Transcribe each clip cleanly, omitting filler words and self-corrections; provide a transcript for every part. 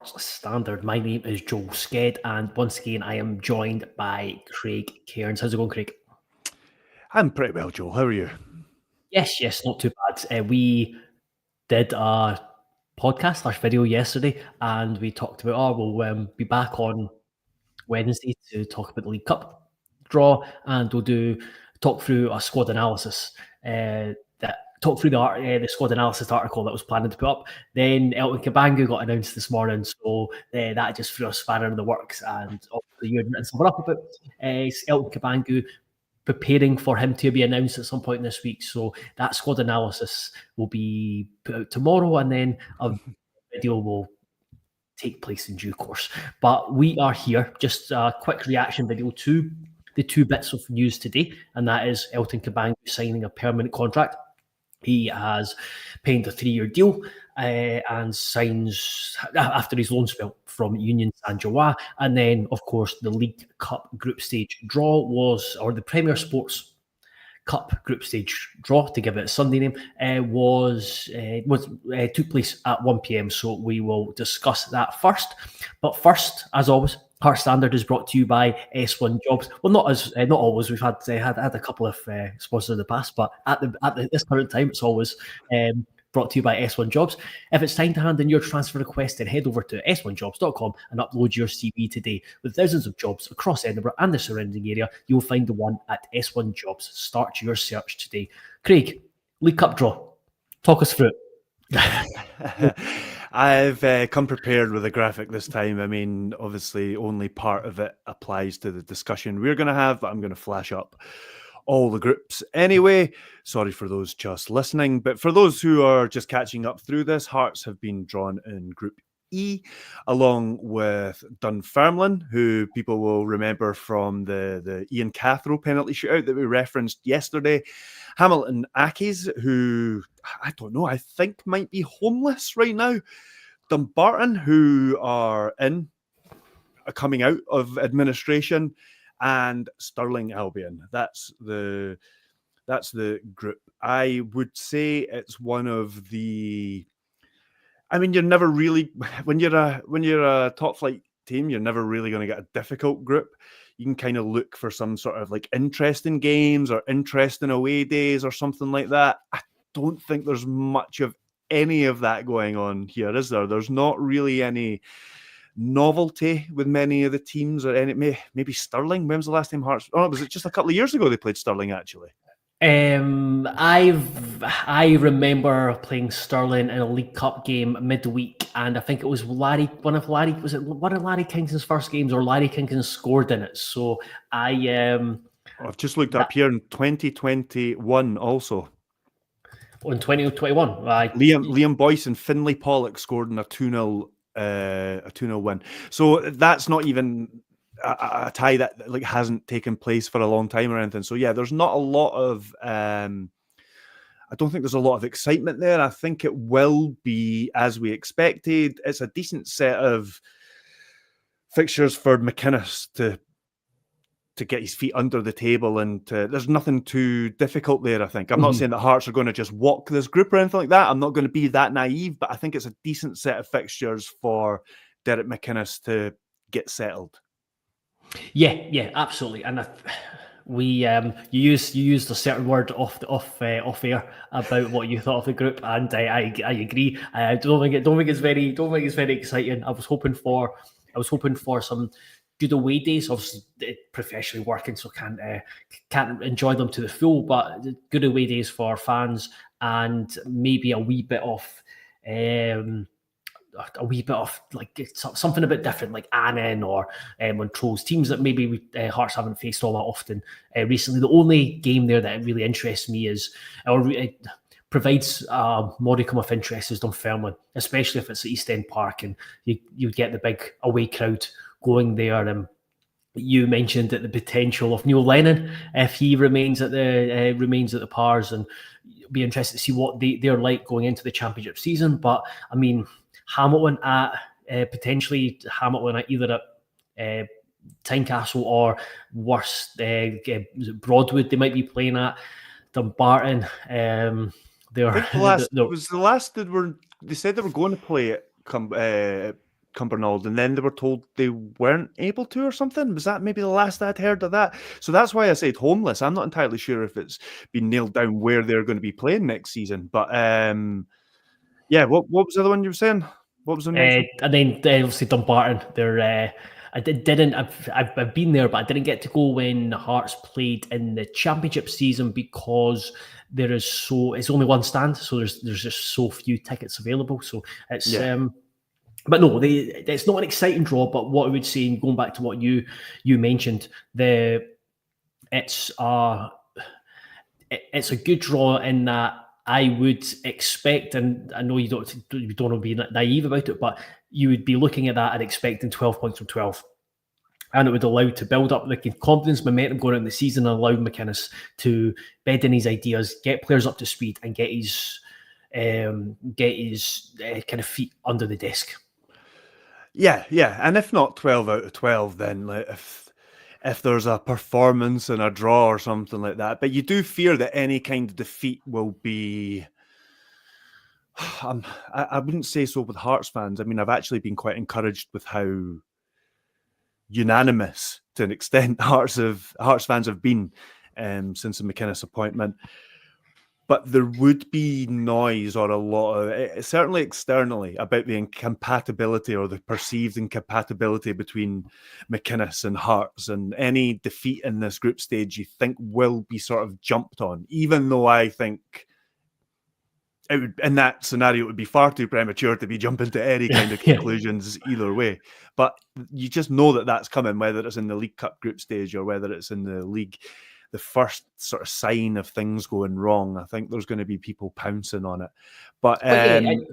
Hearts Standard. My name is Joel Sked, and once again, I am joined by Craig Cairns. How's it going, Craig? I'm pretty well, Joel. How are you? Yes, not too bad. We did a podcast/video yesterday, and we talked about, we'll be back on Wednesday to talk about the League Cup draw, and we'll talk through a squad analysis. Talk through the squad analysis article that was planning to put up. Then Elton Kabangu got announced this morning, so that just threw a spanner in the works. And obviously, you had written something up about Elton Kabangu, preparing for him to be announced at some point this week. So that squad analysis will be put out tomorrow, and then a video will take place in due course. But we are here, just a quick reaction video to the two bits of news today, and that is Elton Kabangu signing a permanent contract. He has penned a 3-year deal and signs after his loan spell from Union Saint-Gilloise. And then, of course, the League Cup group stage draw or the Premier Sports Cup group stage draw, to give it a Sunday name, took place at 1 p.m. So we will discuss that first. But first, as always, Hearts Standard is brought to you by S1 Jobs. Well, not always. We've had a couple of sponsors in the past, but at this current time, it's always brought to you by S1 Jobs. If it's time to hand in your transfer request, then head over to s1jobs.com and upload your CV today. With thousands of jobs across Edinburgh and the surrounding area, you'll find the one at S1 Jobs. Start your search today. Craig, League Cup draw. Talk us through it. I've come prepared with a graphic this time. I mean, obviously, only part of it applies to the discussion we're going to have, but I'm going to flash up all the groups anyway. Sorry for those just listening, but for those who are just catching up through this, Hearts have been drawn in Group E, along with Dunfermline, who people will remember from the Ian Cathro penalty shootout that we referenced yesterday. Hamilton Accies, who, I don't know, I think might be homeless right now. Dumbarton, who are coming out of administration, and Stirling Albion. That's the group. I would say it's one of the. I mean, you're never really when you're a top flight team, you're never really going to get a difficult group. You can kind of look for some sort of like interesting games or interesting away days or something like that. I don't think there's much of any of that going on here, is there? There's not really any novelty with many of the teams, or any. Maybe Stirling. When was the last time Hearts? Oh, was it just a couple of years ago they played Stirling actually? I remember playing Stirling in a League Cup game midweek, and I think it was one of Larry Kingston's first games, or Larry Kingston scored in it. So I've just looked up here in 2021 also. In 2021, Liam Boyce and Finlay Pollock scored in a 2-0 win. So that's not even a tie that like hasn't taken place for a long time or anything. So yeah, there's not a lot of I don't think there's a lot of excitement there. I think it will be as we expected. It's a decent set of fixtures for McInnes to get his feet under the table, and there's nothing too difficult there, I think. I'm not saying that Hearts are going to just walk this group or anything like that. I'm not going to be that naive, but I think it's a decent set of fixtures for Derek McInnes to get settled. Yeah, absolutely. And you used a certain word off air about what you thought of the group, and I agree. I don't think it's very exciting. I was hoping for some good away days. Obviously, professionally working, so can't enjoy them to the full. But good away days for fans, and maybe a wee bit of like something a bit different, like Annan or Montrose, teams that maybe Hearts haven't faced all that often recently. The only game there that really interests me provides a modicum of interest is Dunfermline, especially if it's at East End Park and you get the big away crowd going there. You mentioned that the potential of Neil Lennon, if he remains at the Pars, and be interested to see what they're like going into the championship season. But I mean, Hamilton at either at Tynecastle or worse, Broadwood they might be playing at. Dumbarton, they said they were going to play at Cumbernauld, and then they were told they weren't able to or something. Was that maybe the last I'd heard of that? So that's why I said homeless. I'm not entirely sure if it's been nailed down where they're going to be playing next season. But yeah, what was the other one you were saying? What was the next one? And then obviously Dumbarton. They're I've been there, but I didn't get to go when Hearts played in the Championship season because it's only one stand, so there's just so few tickets available. So it's but no, it's not an exciting draw. But what I would say, going back to what you mentioned, it's a good draw in that I would expect, and I know you don't want to be naive about it, but you would be looking at that and expecting 12 points from 12. And it would allow to build up the confidence, momentum going into the season, and allow McInnes to bed in his ideas, get players up to speed, and get his kind of feet under the desk. Yeah, and if not 12 out of 12, then like if there's a performance and a draw or something like that, but you do fear that any kind of defeat will be. I wouldn't say so with Hearts fans. I mean, I've actually been quite encouraged with how unanimous, to an extent, Hearts fans have been since the McInnes appointment. But there would be noise or a lot of, certainly externally, about the incompatibility or the perceived incompatibility between McInnes and Hearts, and any defeat in this group stage you think will be sort of jumped on, even though I think in that scenario, it would be far too premature to be jumping to any kind of conclusions either way. But you just know that that's coming, whether it's in the League Cup group stage or whether it's in the league. The first sort of sign of things going wrong, I think there's going to be people pouncing on it. But I think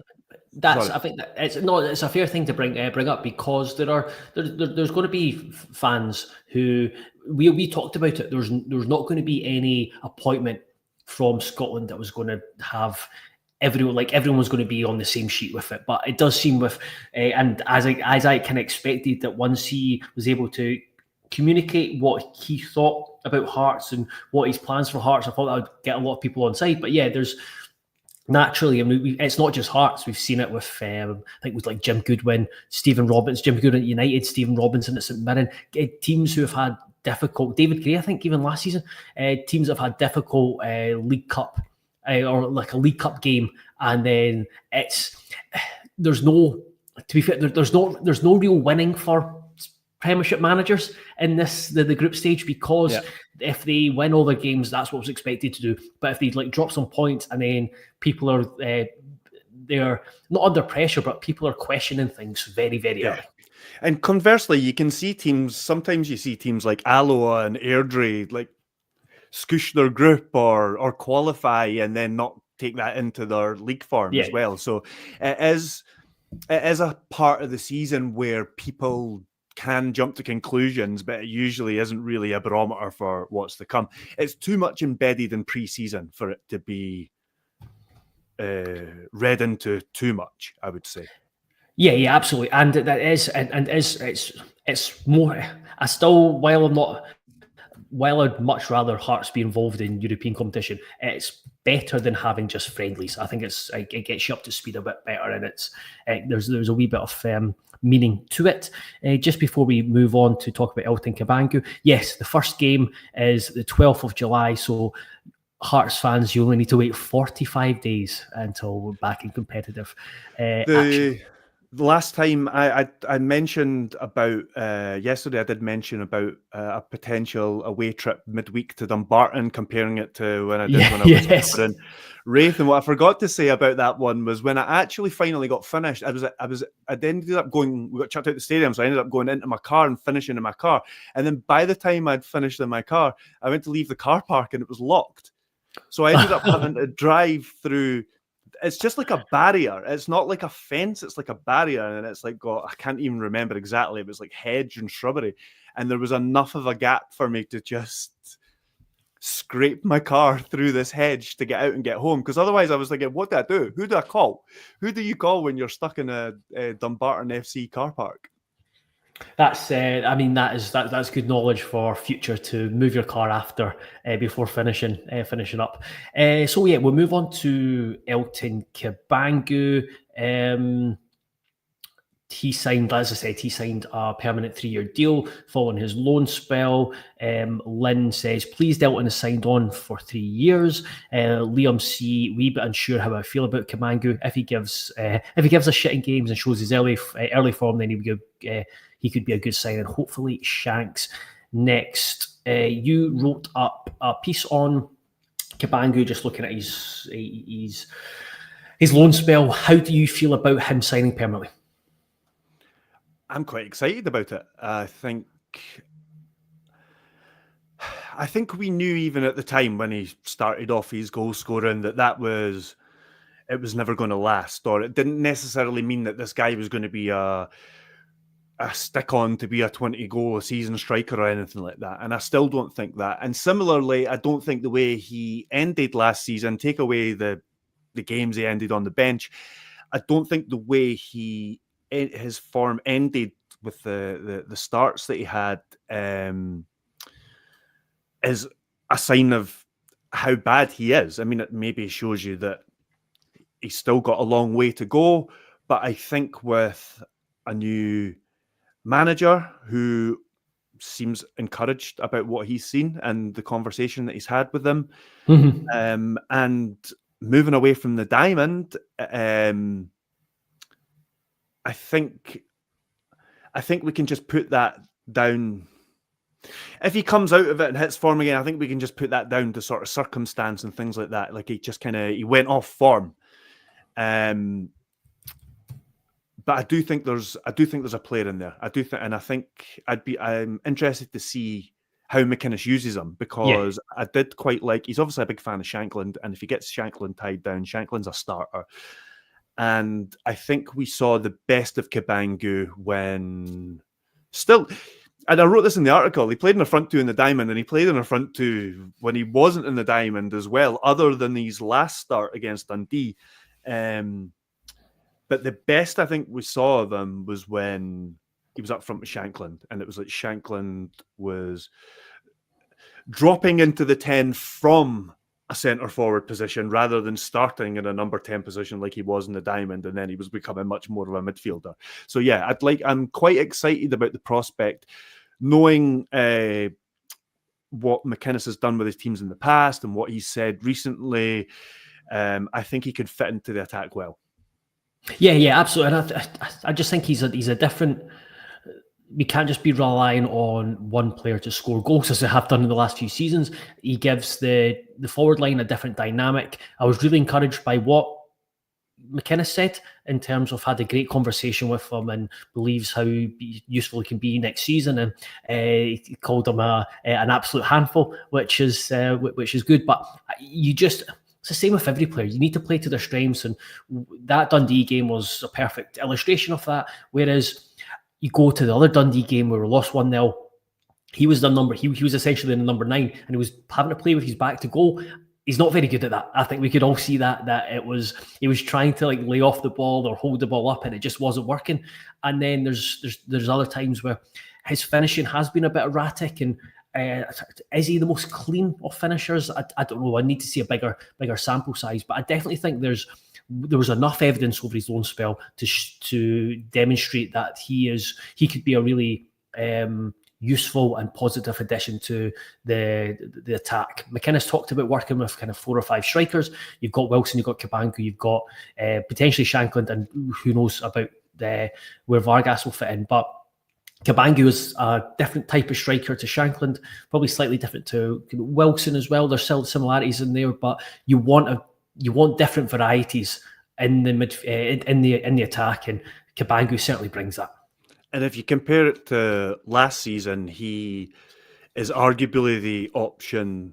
that it's a fair thing to bring up, because there's going to be fans who we talked about it. There's not going to be any appointment from Scotland that was going to have everyone was going to be on the same sheet with it. But it does seem with and as I kind of expected, that once he was able to communicate what he thought about Hearts and what his plans for Hearts, I thought that would get a lot of people on side. But yeah, there's naturally, I mean, it's not just Hearts. We've seen it with I think with like Jim Goodwin, Stephen Robinson, Jim Goodwin at United, Stephen Robinson at St Mirren, teams who have had difficult, David Gray, I think even last season, teams that have had difficult League Cup or like a League Cup game, and then there's no real winning for Premiership managers in the group stage, because if they win all their games, that's what was expected to do. But if they drop some points, and then people are they're not under pressure, but people are questioning things very, very early. And conversely, you can see teams. Sometimes you see teams like Alloa and Airdrie scoosh their group or qualify and then not take that into their league form as well. So it is a part of the season where people can jump to conclusions, but it usually isn't really a barometer for what's to come. It's too much embedded in pre-season for it to be read into too much, I would say. Yeah, absolutely. And that is, and it's more. While I'd much rather Hearts be involved in European competition, it's better than having just friendlies. I think it gets you up to speed a bit better, and there's a wee bit of meaning to it. Just before we move on to talk about Elton Kabangu, yes, the first game is the 12th of July, so Hearts fans, you only need to wait 45 days until we're back in competitive action. The last time I mentioned about yesterday, I did mention about a potential away trip midweek to Dumbarton, comparing it to when I was in Wraith. And what I forgot to say about that one was when I actually finally got finished, I ended up going. We got chucked out the stadium, so I ended up going into my car and finishing in my car. And then by the time I'd finished in my car, I went to leave the car park and it was locked. So I ended up having to drive through. It's just like a barrier. It's not like a fence. It's like a barrier, and it's I can't even remember exactly. It was like hedge and shrubbery, and there was enough of a gap for me to just scrape my car through this hedge to get out and get home. Because otherwise, I was thinking, what do I do? Who do I call? Who do you call when you're stuck in a Dumbarton FC car park? That's that's good knowledge for future, to move your car after before finishing up. So yeah, we'll move on to Elton Kabangu. he signed, as I said, he signed a permanent 3-year deal following his loan spell. Lynn says, pleased Elton has signed on for 3 years. Liam C, wee bit unsure how I feel about Kabangu. If he gives a shit in games and shows his early form, then he could be a good sign. And hopefully Shanks next. You wrote up a piece on Kabangu, just looking at his loan spell. How do you feel about him signing permanently? I'm quite excited about it. I think we knew even at the time when he started off his goal scoring that it was never going to last, or it didn't necessarily mean that this guy was going to be a stick on to be a 20 goal a season striker or anything like that. And I still don't think that. And similarly, I don't think the way he ended last season, take away the games he ended on the bench, I don't think the way his form ended with the starts that he had is a sign of how bad he is. I mean, it maybe shows you that he's still got a long way to go, but I think with a new manager who seems encouraged about what he's seen and the conversation that he's had with them, and moving away from the diamond, I think we can just put that down. If he comes out of it and hits form again, I think we can just put that down to sort of circumstance and things like that. Like he just he went off form. But I do think there's a player in there. I'm interested to see how McInnes uses him, because I did quite like. He's obviously a big fan of Shankland, and if he gets Shankland tied down, Shankland's a starter. And I think we saw the best of Kabangu when still. And I wrote this in the article. He played in a front two in the diamond, and he played in a front two when he wasn't in the diamond as well, other than his last start against Dundee. But the best I think we saw of him was when he was up front with Shankland, and it was like Shankland was dropping into the 10 from a centre forward position rather than starting in a number 10 position like he was in the diamond, and then he was becoming much more of a midfielder. So yeah, I'm quite excited about the prospect, knowing what McInnes has done with his teams in the past and what he's said recently. I think he could fit into the attack well. Yeah, absolutely. And I just think he's a different. We can't just be relying on one player to score goals as they have done in the last few seasons. He gives the forward line a different dynamic. I was really encouraged by what McInnes said in terms of had a great conversation with him and believes how useful he can be next season. And he called him an absolute handful, which is good. But it's the same with every player. You need to play to their strengths, and that Dundee game was a perfect illustration of that. Whereas you go to the other Dundee game where we lost 1-0, he was he was essentially in the number 9, and he was having to play with his back to goal. He's not very good at that. I think we could all see that he was trying to like lay off the ball or hold the ball up, and it just wasn't working. And then there's other times where his finishing has been a bit erratic, and is he the most clean of finishers? I don't know. I need to see a bigger sample size, but I definitely think there was enough evidence over his loan spell to demonstrate that he could be a really useful and positive addition to the attack. McInnes talked about working with kind of 4 or 5 strikers. You've got Wilson, you've got Kabangu, you've got potentially Shankland, and who knows about where Vargas will fit in. But Kabangu is a different type of striker to Shankland, probably slightly different to Wilson as well. There's still similarities in there, but you want different varieties in the attack, and Kabangu certainly brings that. And if you compare it to last season, he is arguably the option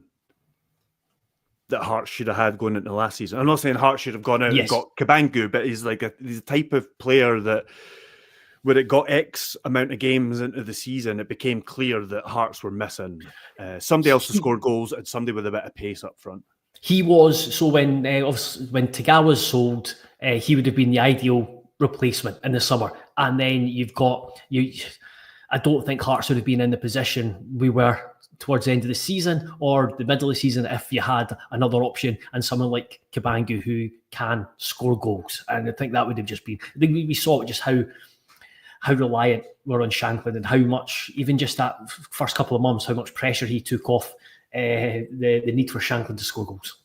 that Hearts should have had going into last season. I'm not saying Hearts should have gone out and got Kabangu, but he's the type of player that when it got X amount of games into the season, it became clear that Hearts were missing somebody else to score goals and somebody with a bit of pace up front. He was, so when Tagawa was sold, he would have been the ideal replacement in the summer. And then you've got I don't think Hearts would have been in the position we were towards the end of the season or the middle of the season if you had another option and someone like Kabangu who can score goals. And I think that would have just been, I think we saw just how how reliant we're on Shankland and how much, even just that first couple of months, how much pressure he took off the need for Shankland to score goals.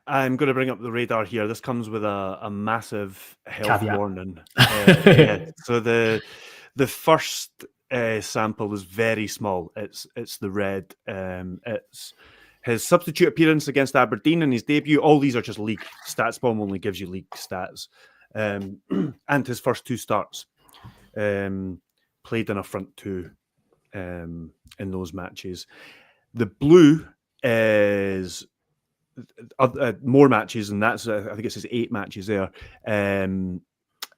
I'm going to bring up the radar here. This comes with a massive health Caveat. warning. Yeah. So the first sample is very small. It's the red. It's his substitute appearance against Aberdeen in his debut. All these are just league stats. StatsBomb only gives you league stats. And his first 2 starts. Played in a front 2 in those matches. The blue is more matches, and that's I think it says 8 matches there, and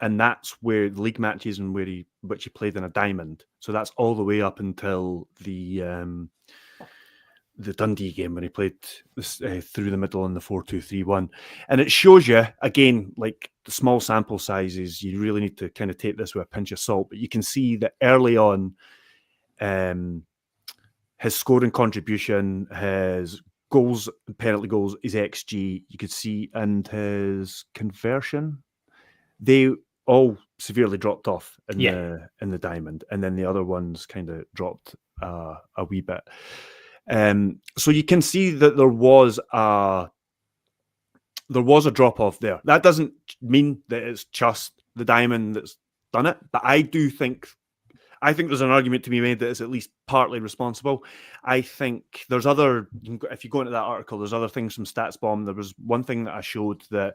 that's where the league matches and which he played in a diamond. So that's all the way up until the Dundee game when he played through the middle in the 4-2-3-1, and it shows you again, like the small sample sizes, you really need to kind of take this with a pinch of salt. But you can see that early on, his scoring contribution, his goals, penalty goals, his XG, you could see, and his conversion, they all severely dropped off in the diamond, and then the other ones kind of dropped a wee bit. So you can see that there was a drop off there. That doesn't mean that it's just the diamond that's done it, but I think there's an argument to be made that it's at least partly responsible. I think there's other, if you go into that article, there's other things from StatsBomb. There was one thing that I showed the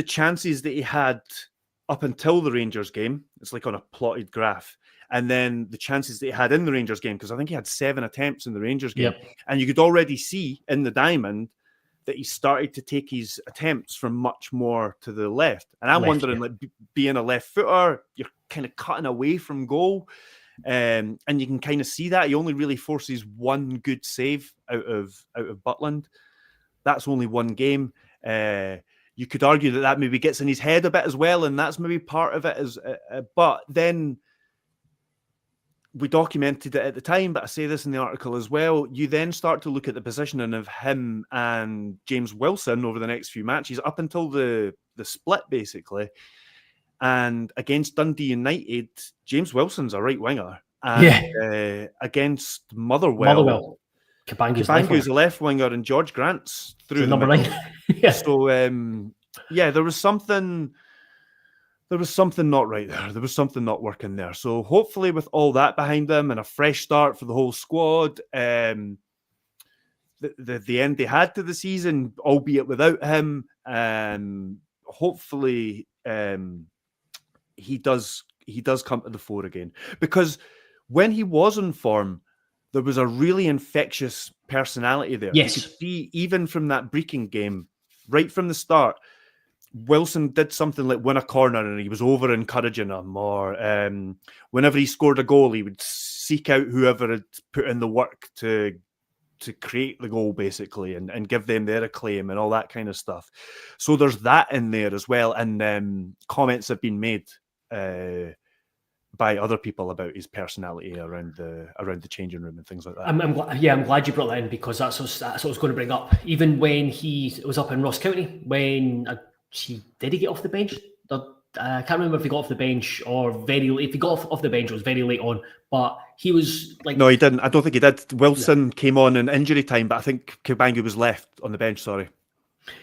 chances that he had up until the Rangers game. It's like on a plotted graph. And then the chances that he had in the Rangers game, because I think he had 7 attempts in the Rangers game. Yep. And you could already see in the diamond that he started to take his attempts from much more to the left. And I'm wondering, like, being a left footer, you're kind of cutting away from goal. And you can kind of see that. He only really forces one good save out of Butland. That's only one game. You could argue that maybe gets in his head a bit as well, and that's maybe part of it. But then we documented it at the time, but I say this in the article as well. You then start to look at the positioning of him and James Wilson over the next few matches up until the split, basically. And against Dundee United, James Wilson's a right winger. And against Motherwell, Kabangu's a left winger, and George Grant's through the number 9. So, there was something not right there. There was something not working there. So hopefully with all that behind them and a fresh start for the whole squad, the end they had to the season, albeit without him, hopefully he does come to the fore again. Because when he was in form, there was a really infectious personality there. Yes. You could see, even from that Brecon game, right from the start, Wilson did something like win a corner and he was over encouraging them, or whenever he scored a goal, he would seek out whoever had put in the work to create the goal, basically, and give them their acclaim and all that kind of stuff. So there's that in there as well. And comments have been made by other people about his personality around the changing room and things like that. I'm glad you brought that in, because that's what I was going to bring up. Even when he was up in Ross County, when did he get off the bench? I can't remember if he got off the bench or very late. If he got off the bench, it was very late on. But he was like... No, he didn't. I don't think he did. Wilson came on in injury time, but I think Kabangu was left on the bench, sorry.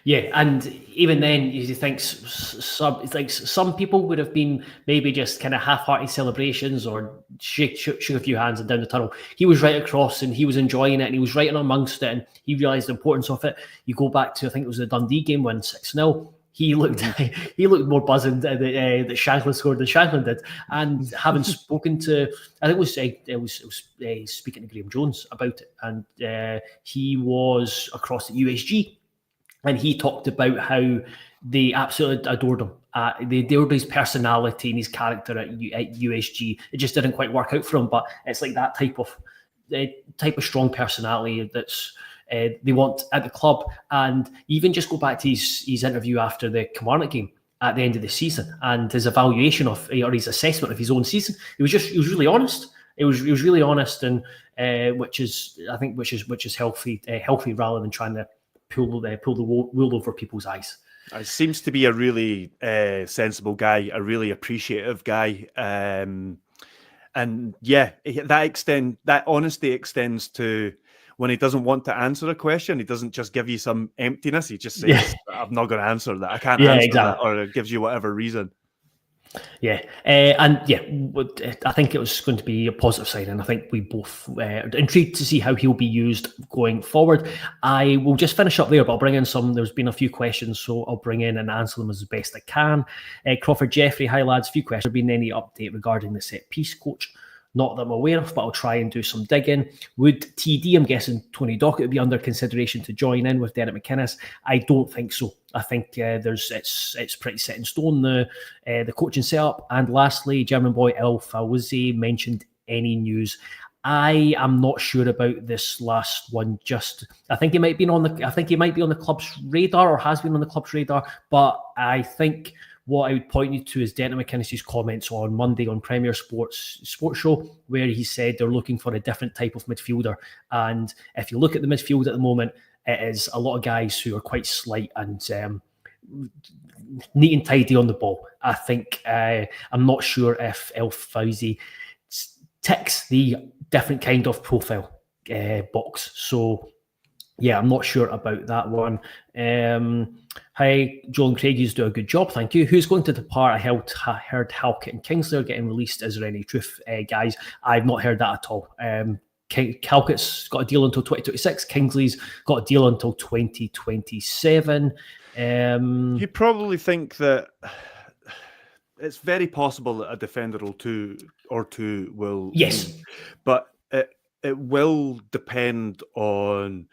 Yeah, and even then, you think some people would have been maybe just kind of half-hearted celebrations or shook a few hands and down the tunnel. He was right across and he was enjoying it and he was right in amongst it, and he realised the importance of it. You go back to, I think it was the Dundee game when 6-0. He looked more buzzing that Shankland scored than Shankland did. And having spoken to, I think it was speaking to Graham Jones about it, and he was across at USG, and he talked about how they absolutely adored him. They adored his personality and his character at USG. It just didn't quite work out for him, but it's like that type of strong personality that's they want at the club. And even just go back to his interview after the Kilmarnock game at the end of the season and his evaluation of, or his assessment of his own season. He was really honest. It was really honest, and which is healthy rather than trying to pull the wool over people's eyes. He seems to be a really sensible guy, a really appreciative guy. And yeah, that honesty extends to when he doesn't want to answer a question. He doesn't just give you some emptiness. He just Yeah, says, "I'm not going to answer that. I can't yeah, answer that," exactly. or it gives you whatever reason. Yeah, and yeah, I think it was going to be a positive sign, and I think we both are intrigued to see how he'll be used going forward. I will just finish up there, but I'll bring in some. There's been a few questions, so I'll bring in and answer them as best I can. Crawford Jeffrey, hi lads, a few questions. Have there been any update regarding the set piece coach? Not that I'm aware of, but I'll try and do some digging. Would TD, I'm guessing Tony Dockett, be under consideration to join in with Derek McInnes? I don't think so. I think it's pretty set in stone, the coaching setup. And lastly, German boy El Fawzi mentioned any news. I am not sure about this last one. I think he might be on the club's radar, or has been on the club's radar. But I think what I would point you to is Denton McInnes' comments on Monday on Premier Sports Show, where he said they're looking for a different type of midfielder. And if you look at the midfield at the moment, it is a lot of guys who are quite slight and neat and tidy on the ball. I think I'm not sure if El Fawzi ticks the different kind of profile box. So yeah, I'm not sure about that one. Hi, Joel and Craig, you do a good job, thank you. Who's going to depart? I heard Halkett and Kingsley are getting released. Is there any truth, guys? I've not heard that at all. Halkett's got a deal until 2026. Kingsley's got a deal until 2027. You probably think that it's very possible that a defender or two will leave, but it will depend on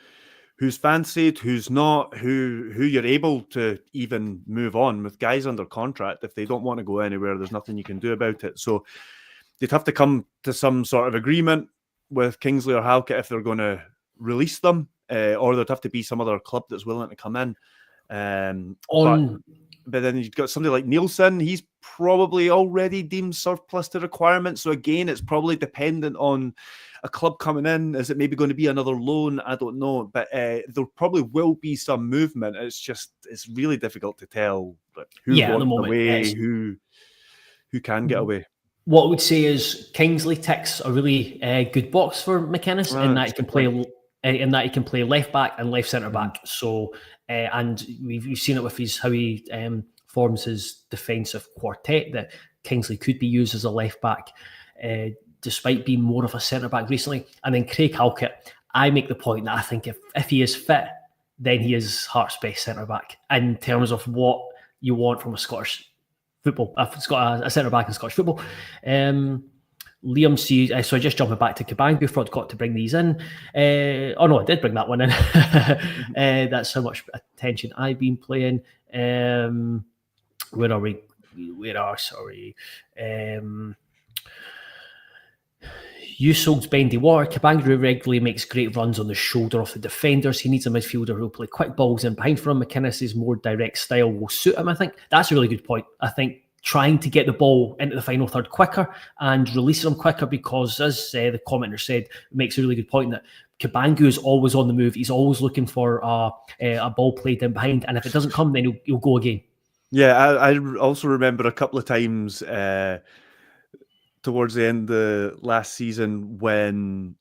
who's fancied, who's not, who you're able to even move on with. Guys under contract, if they don't want to go anywhere, there's nothing you can do about it. So they'd have to come to some sort of agreement with Kingsley or Halkett if they're going to release them, or there'd have to be some other club that's willing to come in. But then you've got somebody like Nielsen. He's probably already deemed surplus to requirements. So again, it's probably dependent on a club coming in. Is it maybe going to be another loan? I don't know. But there probably will be some movement. It's really difficult to tell who wants away, who can get away. What I would say is Kingsley ticks a really good box for McInnes in that he can play left back and left centre back. So and we've seen it with how he forms his defensive quartet, that Kingsley could be used as a left back, despite being more of a centre back recently. And then Craig Halkett, I make the point that I think if he is fit, then he is Hearts' best centre back in terms of what you want from a Scottish football. It's got a centre back in Scottish football. Liam C. So just jumping back to Kabangu, forgot to bring these in. Oh no, I did bring that one in. That's how much attention I've been playing. Where are we? Usog's bendy water. Kabangu regularly makes great runs on the shoulder of the defenders. He needs a midfielder who will play quick balls in behind for him. McInnes' more direct style will suit him, I think. That's a really good point. I think trying to get the ball into the final third quicker and releasing them quicker, because as the commenter said, makes a really good point that Kabangu is always on the move. He's always looking for a ball played in behind, and if it doesn't come, then he'll go again. Yeah, I also remember a couple of times towards the end of last season when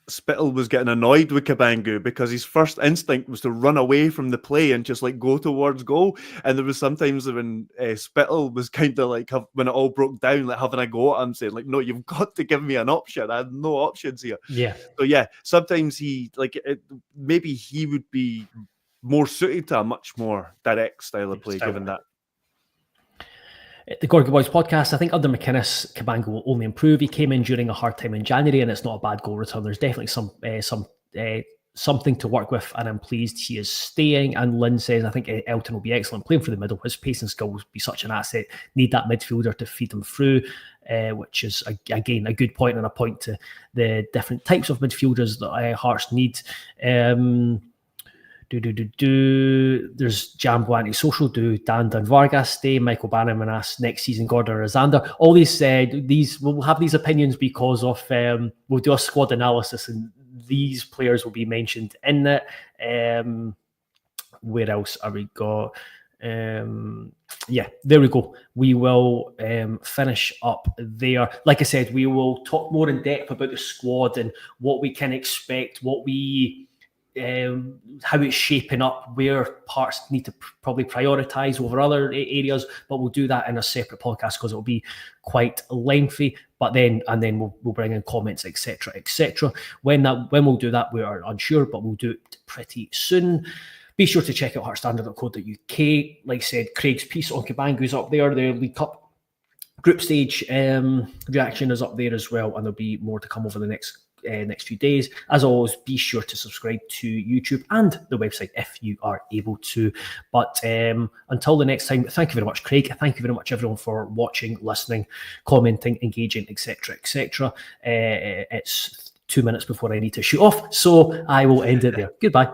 Spittle was getting annoyed with Kabangu because his first instinct was to run away from the play and just go towards goal. And there was sometimes when Spittle was kind of when it all broke down, having a go at him, saying no, you've got to give me an option. I have no options here. Yeah. So yeah, sometimes maybe he would be more suited to a much more direct style of play, given that. The Gorgie Boys podcast, I think under McInnes, Kabangu will only improve. He came in during a hard time in January, and it's not a bad goal return. There's definitely something to work with, and I'm pleased he is staying. And Lynn says, I think Elton will be excellent playing through the middle. His pace and skill will be such an asset. Need that midfielder to feed him through, which is, again, a good point and a point to the different types of midfielders that Hearts need. There's Jambo Anti-Social. Do Dan Vargas stay? Michael Bannerman asks next season Gordon or Zander. All these we'll have these opinions because of we'll do a squad analysis and these players will be mentioned in it. Where else are we got? Yeah, there we go. We will finish up there. Like I said, we will talk more in depth about the squad and what we can expect, what we how it's shaping up, where parts need to probably prioritise over other areas. But we'll do that in a separate podcast because it'll be quite lengthy. But then we'll bring in comments, etc., etc. When we'll do that, we are unsure, but we'll do it pretty soon. Be sure to check out heartstandard.co.uk. Like I said, Craig's piece on Kabangu's up there. The League Cup group stage reaction is up there as well, and there'll be more to come over the next few days. As always, be sure to subscribe to YouTube and the website if you are able to. But until the next time, thank you very much, Craig. Thank you very much, everyone, for watching, listening, commenting, engaging, etc., etc. It's 2 minutes before I need to shoot off, so I will end it there. Goodbye.